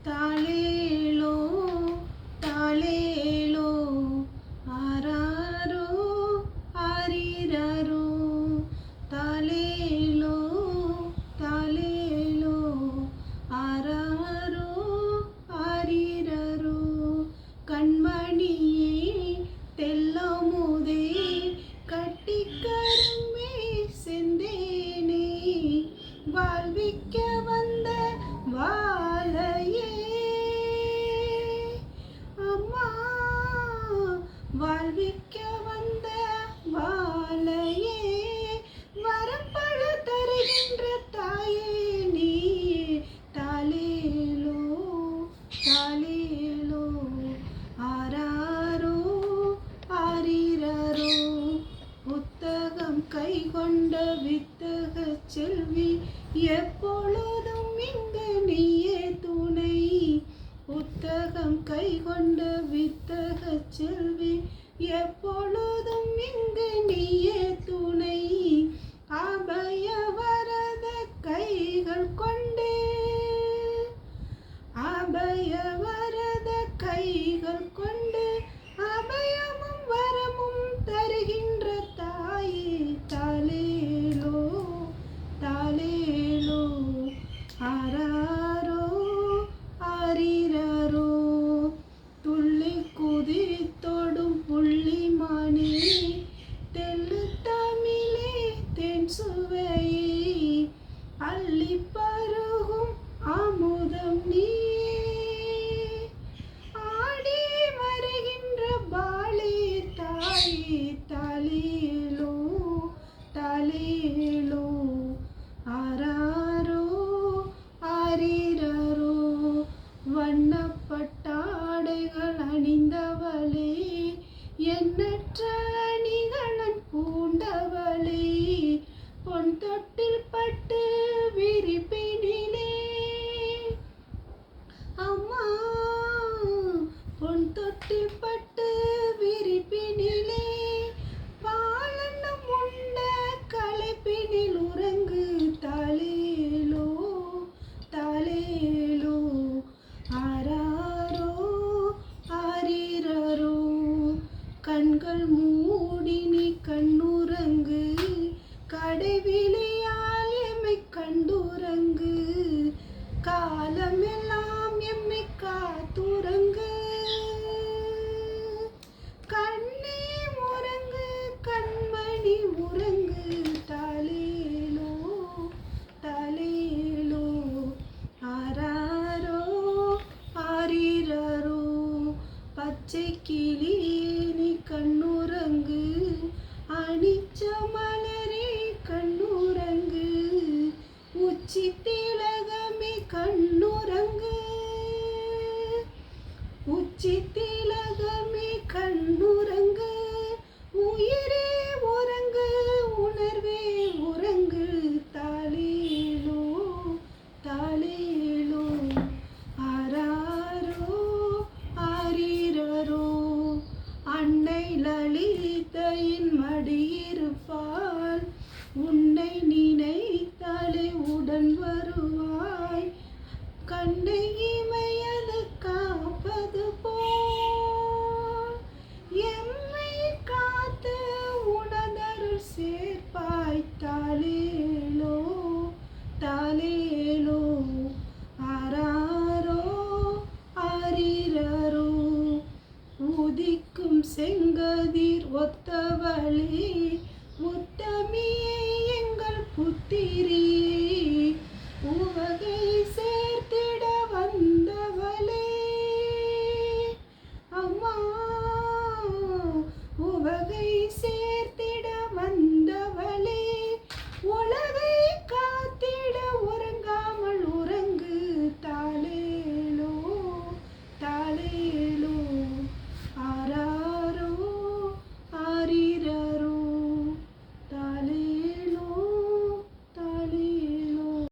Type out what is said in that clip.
தாலேலோ தாலேலோ ஆராரோ ஆரிரரோ தாலேலோ தாலேலோ ஆராரோ ஆரிரரோ கண்மணியே தெல்லமுதே கட்டிக்கரும்பே செந்தேனே வாழ்விக்க வந்த வாழையே அம்மா வாழ்விக்க வந்த வாழையே வரப்பழ தருகின்ற தாயே நீ தாலேலோ தாலேலோ ஆராரோ ஆரிரரோ புத்தகம் கை கொண்ட வித்தக செல்வி எப்பொழுதும் இங்கு நீயே துணை புத்தகம் கை கொண்ட வித்தக செல்வி எப்பொழுதும் இங்கு நீயே துணை அபய வரத கைகள் கொண்டு அபய வரத கைகள் கொண்டு அபயமும் வரமும் தருகின்ற தாயே தாலேலோ தாலேலோ ஆராரோ ஆரிரரோ துள்ளி குதித்தோடும் புள்ளிமானே தெள்ளு தமிழே தென் சுவையே அள்ளி பருகும் அமுதம் நீ ஆடி வருகின்ற பாலே தாயே தாலேலோ தாலேலோ ஆராரோ ஆரிரரோ வண்ணப்பட்டாடைகள் அணிந்தவளே எண்ணற்ற அணிகளன் பூண்டவளே பொன் தொட்டில் பட்டு விரிப்பினிலே அம்மா பொன் தொட்டில் பட்டு விரிப்பினிலே பாலன்னம் உண்ட களைப்பினில் உறங்கு தாலேலோ தாலேலோ ஆராரோ ஆரிரரோ கண்கள் மூடி நீ கண்ணுறங்கு கடைவிழியால் எம்மை கண்டுறங்கு காலமெல்லாம் எம்மை காத்துறங்கு கண்ணே உறங்கு கண்மணி உறங்கு தாலேலோ தாலேலோ ஆராரோ ஆரிரரோ பச்சை கிளியே நீ கண்ணுறங்கு அணிச்ச மலரே கண்ணுறங்கு உச்சி திலகமே கண்ணுறங்கு உச்சி திலகமே கண்ணுறங்கு உயிரே உறங்கு உணர்வே உறங்கு தாலேலோ தாலேலோ ஆராரோ ஆரிரரோ அன்னை லலிதையின் மடியிருப்பாள் உன்னை நினைத்தாலே உடன் வருவாய் கண்ணை இமையது காப்பது போல் எம்மை காத்து உனதருள் சேர்ப்பாய் தாலேலோ தாலேலோ ஆராரோ ஆரிரரோ உதிக்கும் செங்கதிர் ஒத்தவளே உத்தமியே எங்கள் புத்திரி